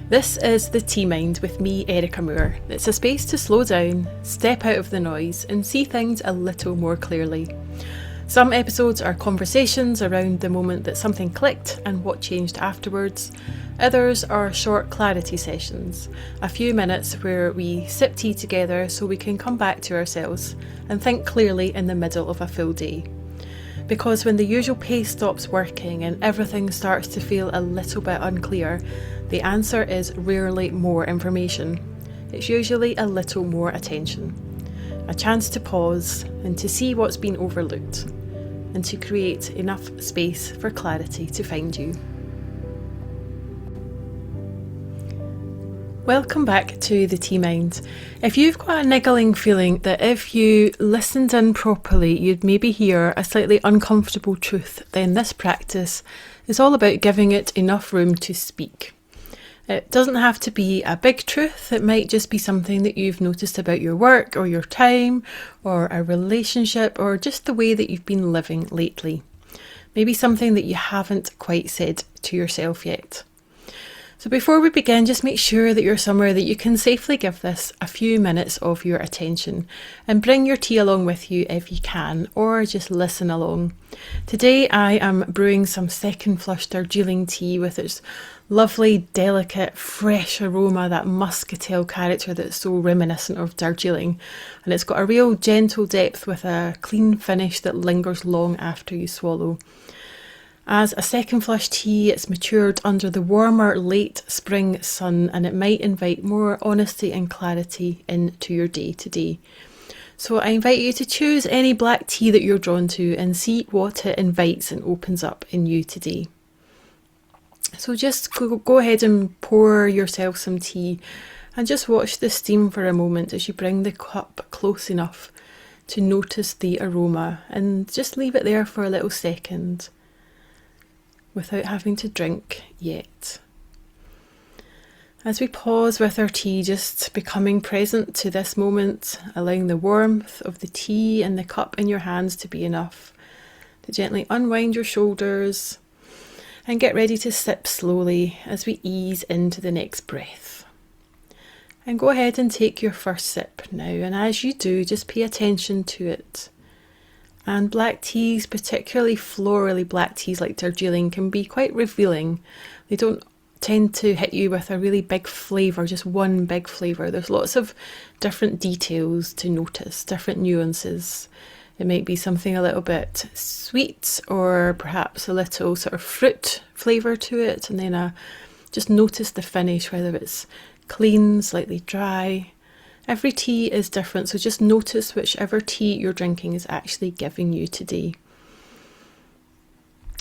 This is The Tea Mind with me, Erica Moore. It's a space to slow down, step out of the noise, and see things a little more clearly. Some episodes are conversations around the moment that something clicked and what changed afterwards. Others are short clarity sessions, a few minutes where we sip tea together so we can come back to ourselves and think clearly in the middle of a full day. Because when the usual pace stops working and everything starts to feel a little bit unclear, the answer is rarely more information. It's usually a little more attention. A chance to pause and to see what's been overlooked, and to create enough space for clarity to find you. Welcome back to The Tea Mind. If you've got a niggling feeling that if you listened in properly you'd maybe hear a slightly uncomfortable truth, then this practice is all about giving it enough room to speak. It doesn't have to be a big truth, it might just be something that you've noticed about your work or your time or a relationship or just the way that you've been living lately. Maybe something that you haven't quite said to yourself yet. So before we begin, just make sure that you're somewhere that you can safely give this a few minutes of your attention and bring your tea along with you if you can, or just listen along. Today I am brewing some second flush Darjeeling tea with its lovely, delicate, fresh aroma, that muscatel character that's so reminiscent of Darjeeling. And it's got a real gentle depth with a clean finish that lingers long after you swallow. As a second flush tea, it's matured under the warmer late spring sun, and it might invite more honesty and clarity into your day today. So I invite you to choose any black tea that you're drawn to and see what it invites and opens up in you today. So just go ahead and pour yourself some tea and just watch the steam for a moment as you bring the cup close enough to notice the aroma, and just leave it there for a little second without having to drink yet. As we pause with our tea, just becoming present to this moment, allowing the warmth of the tea and the cup in your hands to be enough to gently unwind your shoulders and get ready to sip slowly as we ease into the next breath. And go ahead and take your first sip now, and as you do, just pay attention to it. And black teas, particularly florally black teas like Darjeeling, can be quite revealing. They don't tend to hit you with a really big flavour, just one big flavour. There's lots of different details to notice, different nuances. It might be something a little bit sweet, or perhaps a little sort of fruit flavour to it, and then just notice the finish, whether it's clean, slightly dry. Every tea is different, so just notice whichever tea you're drinking is actually giving you today.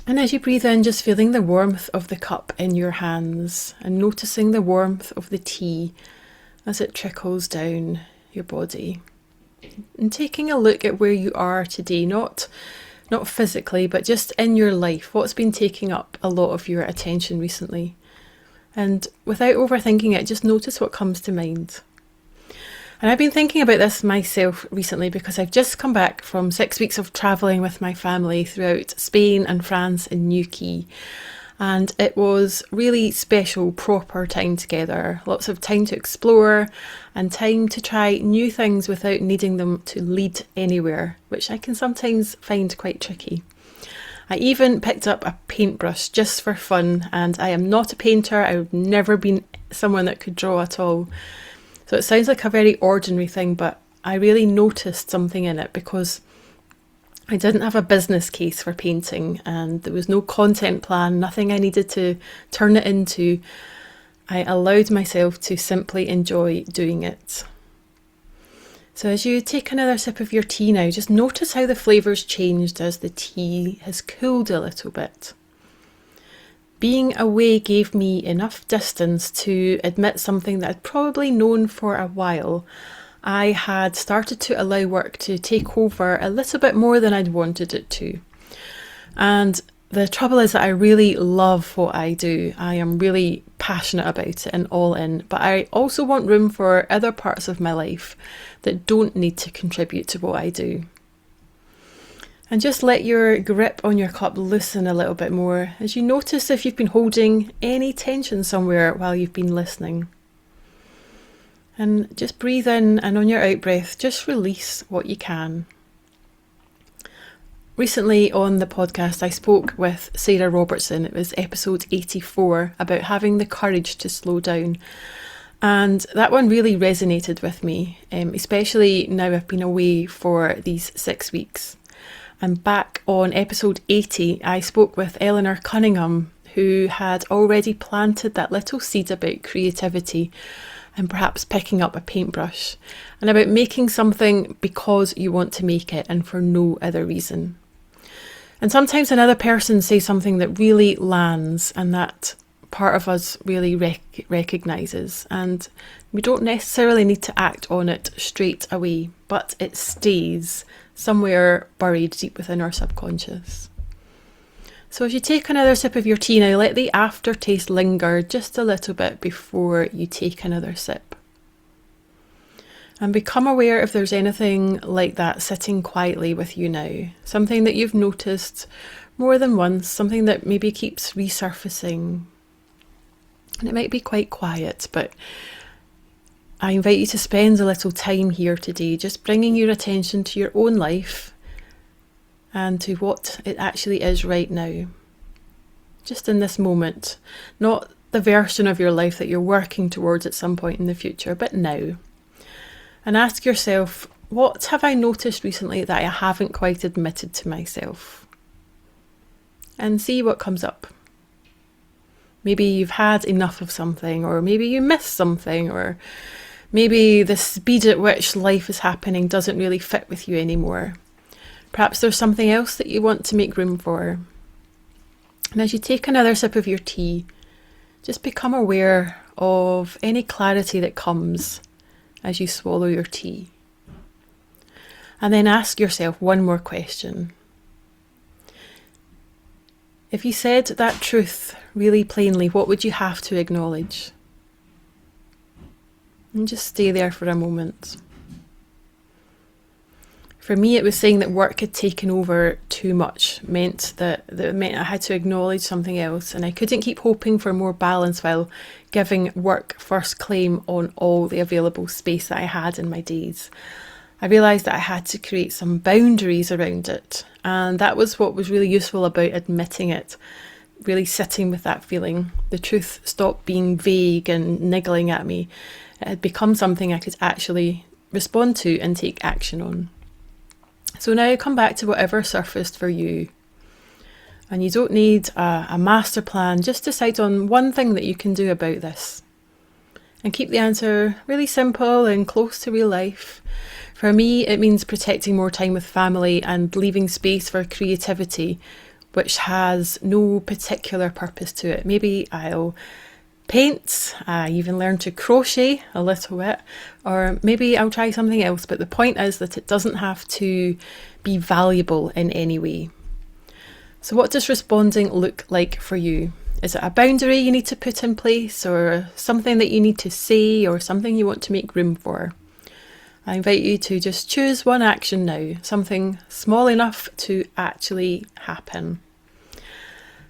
And as you breathe in, just feeling the warmth of the cup in your hands and noticing the warmth of the tea as it trickles down your body. And taking a look at where you are today, not physically, but just in your life. What's been taking up a lot of your attention recently? And without overthinking it, just notice what comes to mind. And I've been thinking about this myself recently because I've just come back from 6 weeks of travelling with my family throughout Spain and France and New Quay. And it was really special, proper time together. Lots of time to explore and time to try new things without needing them to lead anywhere, which I can sometimes find quite tricky. I even picked up a paintbrush just for fun, and I am not a painter. I've never been someone that could draw at all. So it sounds like a very ordinary thing, but I really noticed something in it because I didn't have a business case for painting, and there was no content plan, nothing I needed to turn it into. I allowed myself to simply enjoy doing it. So as you take another sip of your tea now, just notice how the flavours changed as the tea has cooled a little bit. Being away gave me enough distance to admit something that I'd probably known for a while. I had started to allow work to take over a little bit more than I'd wanted it to. And the trouble is that I really love what I do. I am really passionate about it and all in, but I also want room for other parts of my life that don't need to contribute to what I do. And just let your grip on your cup loosen a little bit more as you notice if you've been holding any tension somewhere while you've been listening. And just breathe in, and on your out breath, just release what you can. Recently on the podcast, I spoke with Sarah Robertson. It was episode 84 about having the courage to slow down. And that one really resonated with me, especially now I've been away for these 6 weeks. And back on episode 80, I spoke with Eleanor Cunningham, who had already planted that little seed about creativity and perhaps picking up a paintbrush, and about making something because you want to make it and for no other reason. And sometimes another person says something that really lands and that part of us really recognises, and we don't necessarily need to act on it straight away, but it stays somewhere buried deep within our subconscious. So as you take another sip of your tea now, let the aftertaste linger just a little bit before you take another sip. And become aware if there's anything like that sitting quietly with you now. Something that you've noticed more than once, something that maybe keeps resurfacing. And it might be quite quiet, but I invite you to spend a little time here today, just bringing your attention to your own life and to what it actually is right now. Just in this moment, not the version of your life that you're working towards at some point in the future, but now. And ask yourself, what have I noticed recently that I haven't quite admitted to myself? And see what comes up. Maybe you've had enough of something, or maybe you missed something, or maybe the speed at which life is happening doesn't really fit with you anymore. Perhaps there's something else that you want to make room for. And as you take another sip of your tea, just become aware of any clarity that comes as you swallow your tea. And then ask yourself one more question. If you said that truth really plainly, what would you have to acknowledge? And just stay there for a moment. For me, it was saying that work had taken over too much, meant that I had to acknowledge something else, and I couldn't keep hoping for more balance while giving work first claim on all the available space that I had in my days. I realised that I had to create some boundaries around it, and that was what was really useful about admitting it, really sitting with that feeling. The truth stopped being vague and niggling at me. It had become something I could actually respond to and take action on. So now come back to whatever surfaced for you. And you don't need a master plan, just decide on one thing that you can do about this. And keep the answer really simple and close to real life. For me, it means protecting more time with family and leaving space for creativity, which has no particular purpose to it. Maybe I'll paint, I even learn to crochet a little bit, or maybe I'll try something else, but the point is that it doesn't have to be valuable in any way. So what does responding look like for you? Is it a boundary you need to put in place, or something that you need to say, or something you want to make room for? I invite you to just choose one action now, something small enough to actually happen.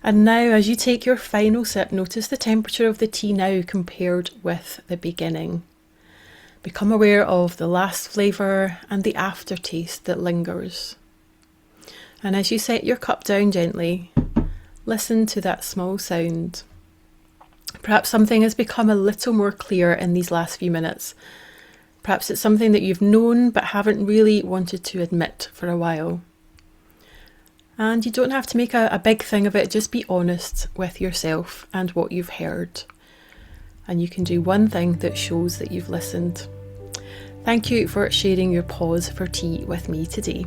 And now, as you take your final sip, notice the temperature of the tea now compared with the beginning. Become aware of the last flavour and the aftertaste that lingers. And as you set your cup down gently, listen to that small sound. Perhaps something has become a little more clear in these last few minutes. Perhaps it's something that you've known but haven't really wanted to admit for a while. And you don't have to make a big thing of it, just be honest with yourself and what you've heard. And you can do one thing that shows that you've listened. Thank you for sharing your pause for tea with me today.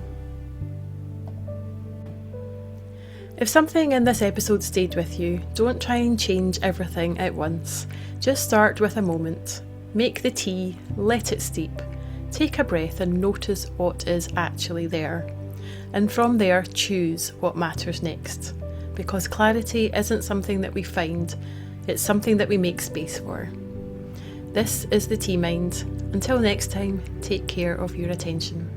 If something in this episode stayed with you, don't try and change everything at once. Just start with a moment. Make the tea, let it steep. Take a breath and notice what is actually there. And from there, choose what matters next. Because clarity isn't something that we find, it's something that we make space for. This is the Tea Mind. Until next time, take care of your attention.